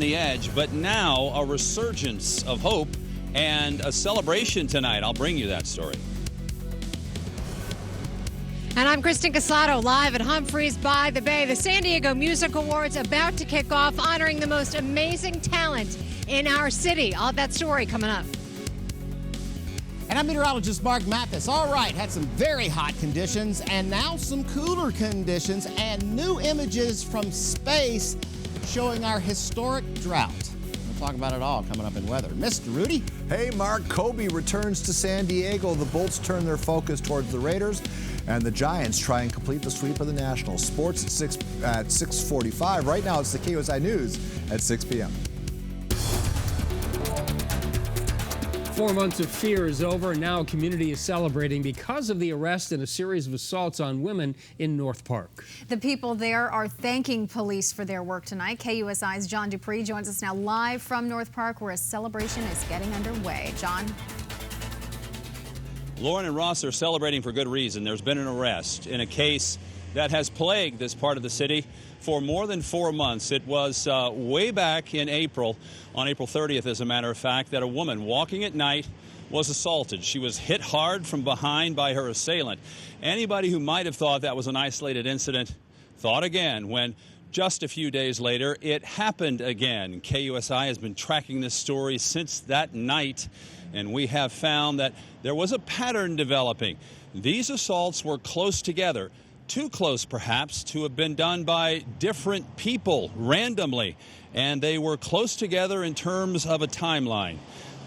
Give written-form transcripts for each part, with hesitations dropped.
the edge, but now a resurgence of hope and a celebration tonight. I'll bring you that story. And I'm Kristen Casado, live at Humphreys by the Bay. The San Diego Music Awards about to kick off, honoring the most amazing talent in our city. All that story coming up. And I'm meteorologist Mark Mathis. All right, had some very hot conditions and now some cooler conditions and new images from space showing our historic drought. We'll talk about it all coming up in weather. Mr. Rudy? Hey, Mark, Kobe returns to San Diego. The Bolts turn their focus towards the Raiders, and the Giants try and complete the sweep of the Nationals. Sports at 6:45. Right now, it's the KUSI News at 6 p.m. 4 months of fear is over, and now a community is celebrating because of the arrest and a series of assaults on women in North Park. The people there are thanking police for their work tonight. KUSI's John Dupree joins us now live from North Park, where a celebration is getting underway. John? Lauren and Ross are celebrating for good reason. There's been an arrest in a case that has plagued this part of the city for more than 4 months. It was way back in April, on April 30th, as a matter of fact, that a woman walking at night was assaulted. She was hit hard from behind by her assailant. Anybody who might have thought that was an isolated incident thought again when just a few days later it happened again. KUSI has been tracking this story since that night, and we have found that there was a pattern developing. These assaults were close together. Too close, perhaps, to have been done by different people randomly, and they were close together in terms of a timeline.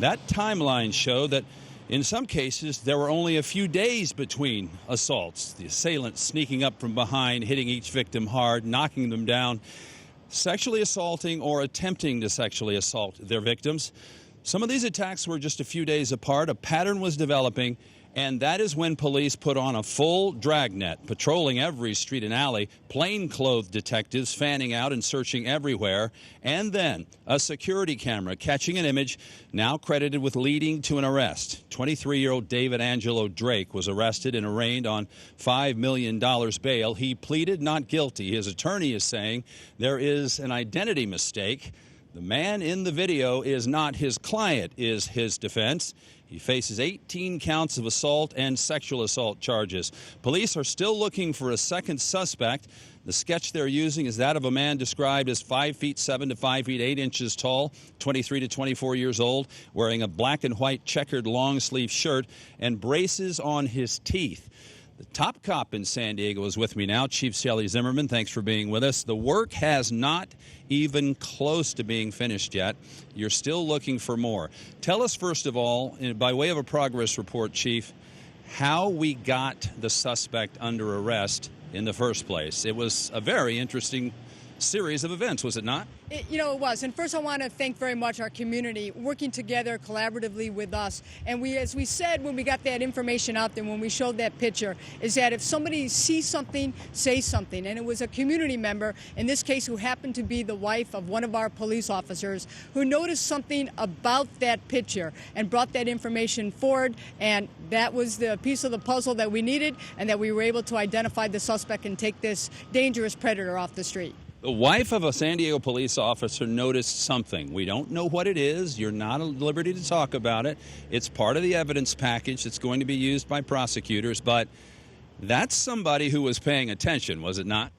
That timeline showed that in some cases there were only a few days between assaults. The assailant sneaking up from behind, hitting each victim hard, knocking them down, sexually assaulting or attempting to sexually assault their victims. Some of these attacks were just a few days apart. A pattern was developing, and that is when police put on a full dragnet, patrolling every street and alley, plainclothed detectives fanning out and searching everywhere, and then a security camera catching an image now credited with leading to an arrest. 23-year-old David Angelo Drake was arrested and arraigned on $5 million bail. He pleaded not guilty. His attorney is saying there is an identity mistake. The man in the video is not his client, is his defense. He faces 18 counts of assault and sexual assault charges. Police are still looking for a second suspect. The sketch they're using is that of a man described as 5'7" to 5'8" tall, 23 to 24 years old, wearing a black and white checkered long sleeve shirt and braces on his teeth. The top cop in San Diego is with me now, Chief Shelley Zimmerman. Thanks for being with us. The work has not even close to being finished yet. You're still looking for more. Tell us, first of all, by way of a progress report, Chief, how we got the suspect under arrest in the first place. It was a very interesting series of events, was it not? It was. And first I want to thank very much our community working together collaboratively with us. And as we said when we got that information out there, when we showed that picture, is that if somebody sees something, say something. And it was a community member, in this case, who happened to be the wife of one of our police officers, who noticed something about that picture and brought that information forward. And that was the piece of the puzzle that we needed, and that we were able to identify the suspect and take this dangerous predator off the street. The wife of a San Diego police officer noticed something. We don't know what it is. You're not at liberty to talk about it. It's part of the evidence package that's going to be used by prosecutors, but that's somebody who was paying attention, was it not?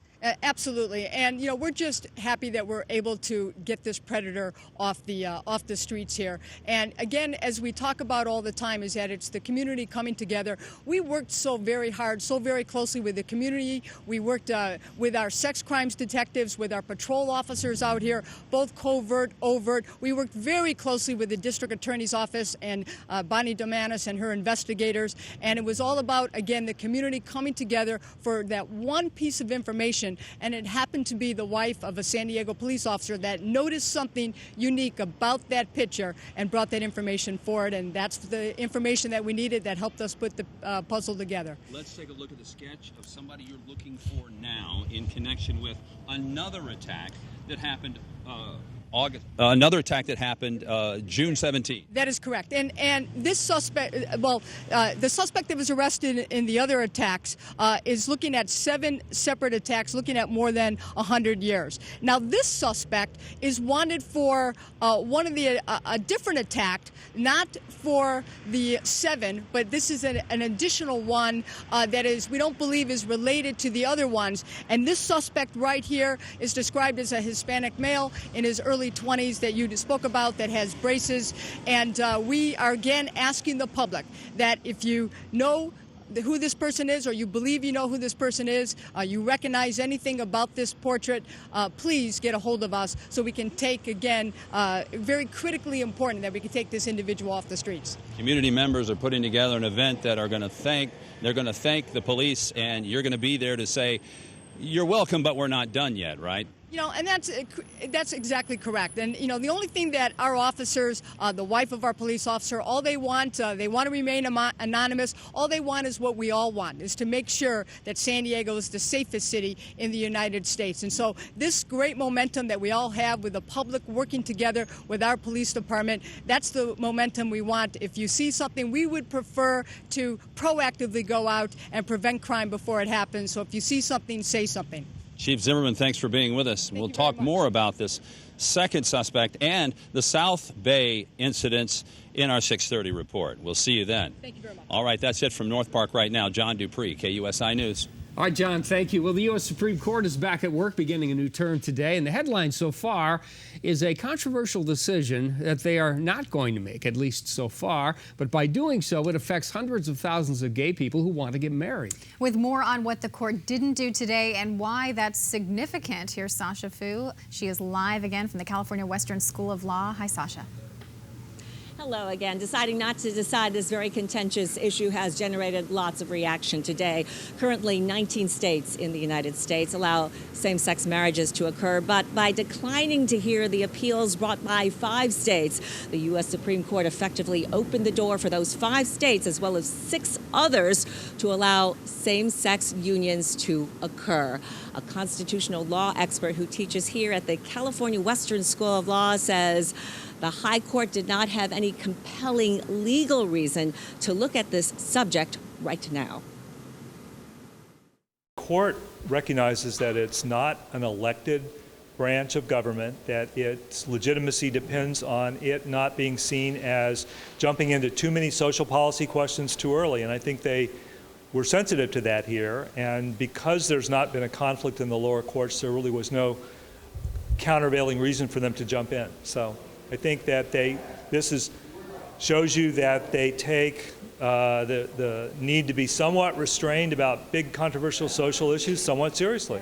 Absolutely. And, we're just happy that we're able to get this predator off the streets here. And again, as we talk about all the time, is that it's the community coming together. We worked so very hard, so very closely with the community. We worked with our sex crimes detectives, with our patrol officers out here, both covert, overt. We worked very closely with the district attorney's office and Bonnie Domanis and her investigators. And it was all about, again, the community coming together for that one piece of information. And it happened to be the wife of a San Diego police officer that noticed something unique about that picture and brought that information forward. And that's the information that we needed that helped us put the puzzle together. Let's take a look at the sketch of somebody you're looking for now in connection with another attack that happened another attack that happened June 17th. That is correct. And this suspect, the suspect that was arrested in the other attacks is looking at 7 separate attacks, looking at more than 100 years. Now, this suspect is wanted for one of a different attack, not for the 7, but this is an additional one that is, we don't believe is related to the other ones. And this suspect right here is described as a Hispanic male in his early 20s that you spoke about, that has braces. And we are again asking the public that if you know who this person is, or you believe you know who this person is, you recognize anything about this portrait, please get a hold of us so we can take, again, very critically important that we can take this individual off the streets. Community members are putting together an event that they're going to thank the police, and you're going to be there to say, you're welcome, but we're not done yet, right? You know, and that's exactly correct. And, you know, the only thing that our officers, the wife of our police officer, all they want to remain anonymous. All they want is what we all want, is to make sure that San Diego is the safest city in the United States. And so this great momentum that we all have with the public working together with our police department, that's the momentum we want. If you see something, we would prefer to proactively go out and prevent crime before it happens. So if you see something, say something. Chief Zimmerman, thanks for being with us. We'll talk more about this second suspect and the South Bay incidents in our 6:30 report. We'll see you then. Thank you very much. All right, that's it from North Park right now. John Dupree, KUSI News. All right, John, thank you. Well, the U.S. Supreme Court is back at work beginning a new term today, and the headline so far is a controversial decision that they are not going to make, at least so far. But by doing so, it affects hundreds of thousands of gay people who want to get married. With more on what the court didn't do today and why that's significant, here's Sasha Fu. She is live again from the California Western School of Law. Hi, Sasha. Hello again. Deciding not to decide this very contentious issue has generated lots of reaction today. Currently, 19 states in the United States allow same-sex marriages to occur, but by declining to hear the appeals brought by 5 states, the U.S. Supreme Court effectively opened the door for those 5 states, as well as 6 others, to allow same-sex unions to occur. A constitutional law expert who teaches here at the California Western School of Law says the High Court did not have any compelling legal reason to look at this subject right now. The court recognizes that it's not an elected branch of government, that its legitimacy depends on it not being seen as jumping into too many social policy questions too early. And I think they were sensitive to that here. And because there's not been a conflict in the lower courts, there really was no countervailing reason for them to jump in. So I think that this shows you that they take the need to be somewhat restrained about big controversial social issues somewhat seriously.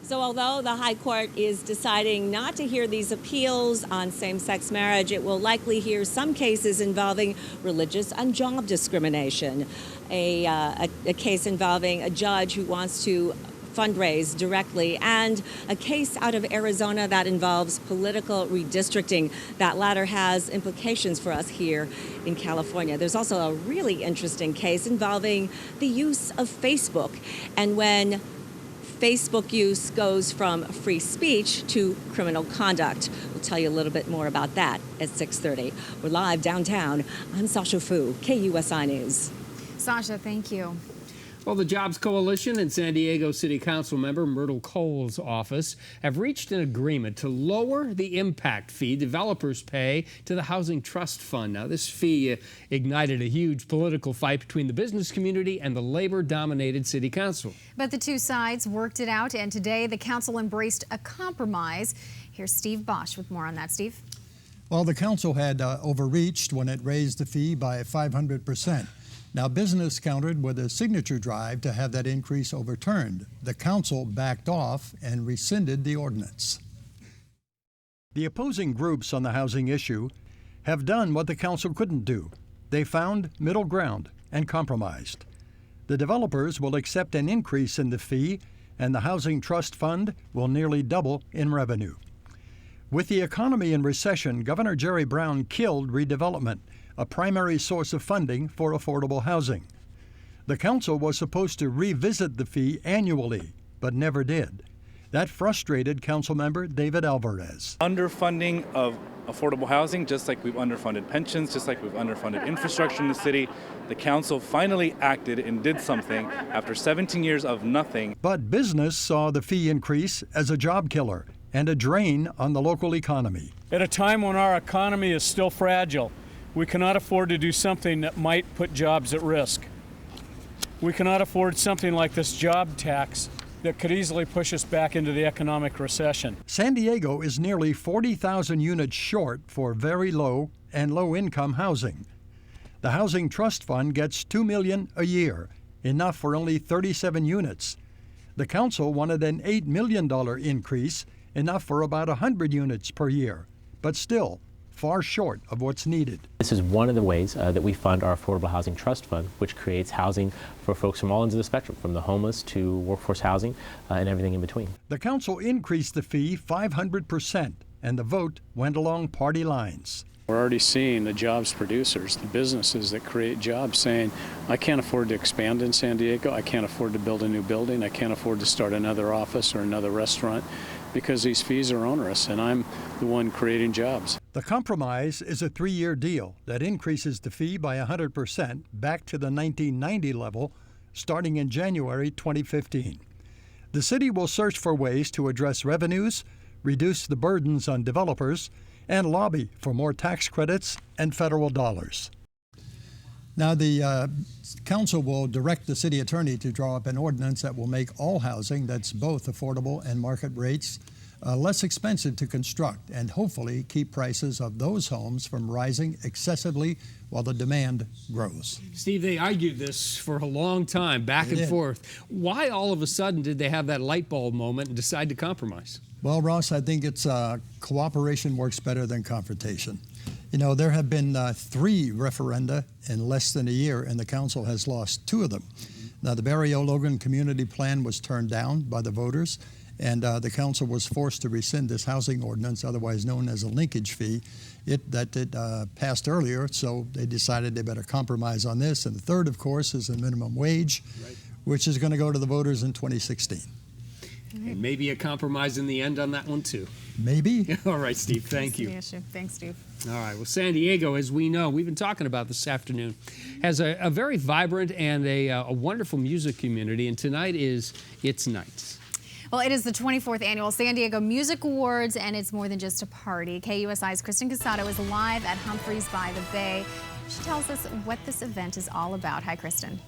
So although the High Court is deciding not to hear these appeals on same-sex marriage, it will likely hear some cases involving religious and job discrimination. A case involving a judge who wants to fundraise directly, and a case out of Arizona that involves political redistricting. That latter has implications for us here in California. There's also a really interesting case involving the use of Facebook, and when Facebook use goes from free speech to criminal conduct. We'll tell you a little bit more about that at 6:30. We're live downtown. I'm Sasha Fu, KUSI News. Sasha, thank you. Well, the Jobs Coalition and San Diego City Council member Myrtle Cole's office have reached an agreement to lower the impact fee developers pay to the Housing Trust Fund. Now, this fee ignited a huge political fight between the business community and the labor-dominated city council. But the two sides worked it out, and today the council embraced a compromise. Here's Steve Bosch with more on that. Steve? Well, the council had overreached when it raised the fee by 500%. Now, business countered with a signature drive to have that increase overturned. The council backed off and rescinded the ordinance. The opposing groups on the housing issue have done what the council couldn't do. They found middle ground and compromised. The developers will accept an increase in the fee, and the Housing Trust Fund will nearly double in revenue. With the economy in recession, Governor Jerry Brown killed redevelopment, a primary source of funding for affordable housing. The council was supposed to revisit the fee annually, but never did. That frustrated Councilmember David Alvarez. Underfunding of affordable housing, just like we've underfunded pensions, just like we've underfunded infrastructure in the city. The council finally acted and did something after 17 years of nothing. But business saw the fee increase as a job killer and a drain on the local economy. At a time when our economy is still fragile, we cannot afford to do something that might put jobs at risk. We cannot afford something like this job tax that could easily push us back into the economic recession. San Diego is nearly 40,000 units short for very low and low-income housing. The Housing Trust Fund gets $2 million a year, enough for only 37 units. The council wanted an $8 million increase, enough for about 100 units per year, but still far short of what's needed. This is one of the ways that we fund our Affordable Housing Trust Fund, which creates housing for folks from all ends of the spectrum, from the homeless to workforce housing and everything in between. The council increased the fee 500%, and the vote went along party lines. We're already seeing the jobs producers, the businesses that create jobs, saying, I can't afford to expand in San Diego, I can't afford to build a new building, I can't afford to start another office or another restaurant, because these fees are onerous, and I'm the one creating jobs. The compromise is a 3-year deal that increases the fee by 100% back to the 1990 level, starting in January 2015. The city will search for ways to address revenues, reduce the burdens on developers, and lobby for more tax credits and federal dollars. Now, the council will direct the city attorney to draw up an ordinance that will make all housing that's both affordable and market rates less expensive to construct, and hopefully keep prices of those homes from rising excessively while the demand grows. Steve, they argued this for a long time, back and forth. Why all of a sudden did they have that light bulb moment and decide to compromise? Well, Ross, I think it's cooperation works better than confrontation. You know, there have been 3 referenda in less than a year, and the council has lost 2 of them. Now, the Barrio-Logan Community Plan was turned down by the voters, and the council was forced to rescind this housing ordinance, otherwise known as a linkage fee. It passed earlier, so they decided they better compromise on this. And the third, of course, is the minimum wage, which is going to go to the voters in 2016. And maybe a compromise in the end on that one, too. Maybe. All right, Steve, thank you. Thanks, Steve. All right, well, San Diego, as we know, we've been talking about this afternoon, has a very vibrant and a wonderful music community, and tonight is its night. Well, it is the 24th annual San Diego Music Awards, and it's more than just a party. KUSI's Kristen Casado is live at Humphreys by the Bay. She tells us what this event is all about. Hi, Kristen.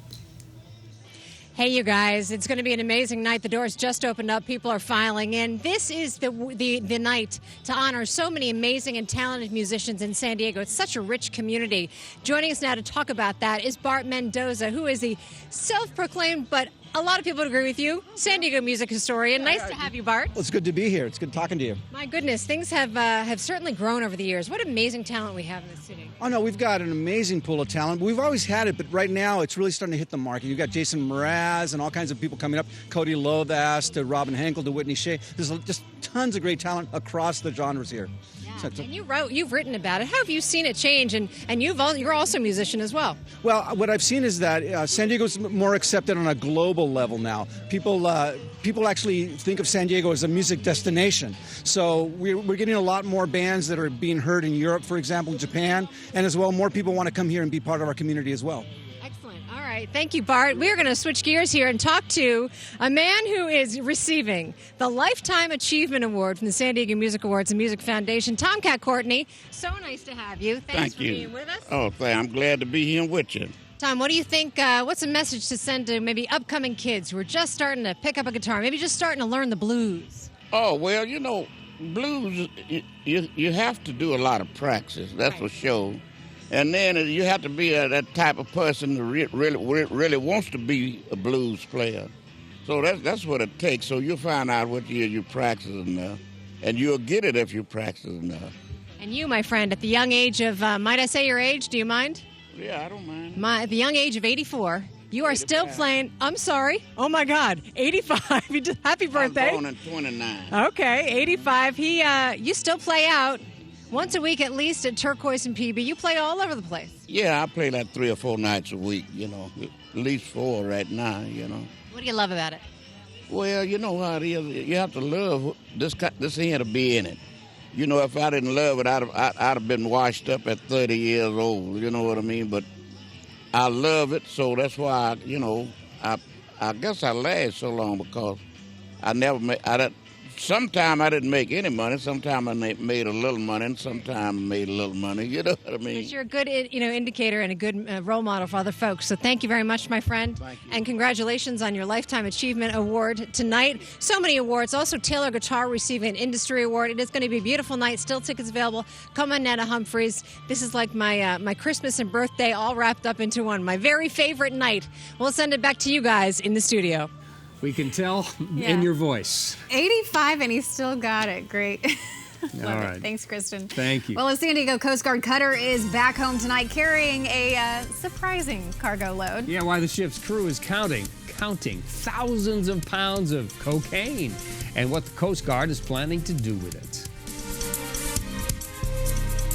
Hey, you guys, it's going to be an amazing night. The doors just opened up. People are filing in. This is the night to honor so many amazing and talented musicians in San Diego. It's such a rich community. Joining us now to talk about that is Bart Mendoza, who is the self-proclaimed, but a lot of people would agree with you, San Diego music historian. Nice to have you, Bart. Well, it's good to be here. It's good talking to you. My goodness, things have certainly grown over the years. What amazing talent we have in this city. Oh, no, we've got an amazing pool of talent. We've always had it, but right now it's really starting to hit the market. You've got Jason Mraz and all kinds of people coming up, Cody Lovass to Robin Henkel to Whitney Shea. There's just tons of great talent across the genres here. Yeah, and you've written about it. How have you seen it change? And you're also a musician as well. Well, what I've seen is that San Diego's more accepted on a global level now. People actually think of San Diego as a music destination. So we're getting a lot more bands that are being heard in Europe, for example, Japan, and as well, more people want to come here and be part of our community as well. All right. Thank you, Bart. We're going to switch gears here and talk to a man who is receiving the Lifetime Achievement Award from the San Diego Music Awards and Music Foundation. Tomcat Courtney, so nice to have you. Thanks for being with us. Oh, I'm glad to be here with you. Tom, what do you think, what's a message to send to maybe upcoming kids who are just starting to pick up a guitar, maybe just starting to learn the blues? Oh, well, you know, blues, you have to do a lot of practice, that's for sure. And then you have to be that type of person who really wants to be a blues player. So that's what it takes. So you'll find out what year you practice enough, and you'll get it if you practice enough. And you, my friend, at the young age of, might I say your age? Do you mind? Yeah, I don't mind. At the young age of 84, you are 85. Still playing. I'm sorry. Oh, my God. 85. Happy birthday. I'm born in 29. Okay, 85. You still play out. Once a week at least at Turquoise and PB. You play all over the place. Yeah, I play like 3 or 4 nights a week, you know. At least 4 right now, you know. What do you love about it? Well, you know how it is. You have to love this here to be in it. You know, if I didn't love it, I'd have been washed up at 30 years old. You know what I mean? But I love it, so that's why, I guess I last so long because I never made. Sometimes I didn't make any money. Sometimes I made a little money, and sometimes I made a little money. You know what I mean? But you're a good, indicator and a good role model for other folks. So thank you very much, my friend. Thank you. And congratulations on your Lifetime Achievement Award tonight. So many awards. Also, Taylor Guitar receiving an industry award. It is going to be a beautiful night. Still tickets available. Come on, Nana Humphreys. This is like my Christmas and birthday all wrapped up into one. My very favorite night. We'll send it back to you guys in the studio. We can tell Yeah. in your voice. 85 and he still got it. Great. Love All it. right. Thanks, Kristen. Thank you. Well, a San Diego Coast Guard cutter is back home tonight carrying a surprising cargo load. Yeah, why the ship's crew is counting thousands of pounds of cocaine and what the Coast Guard is planning to do with it.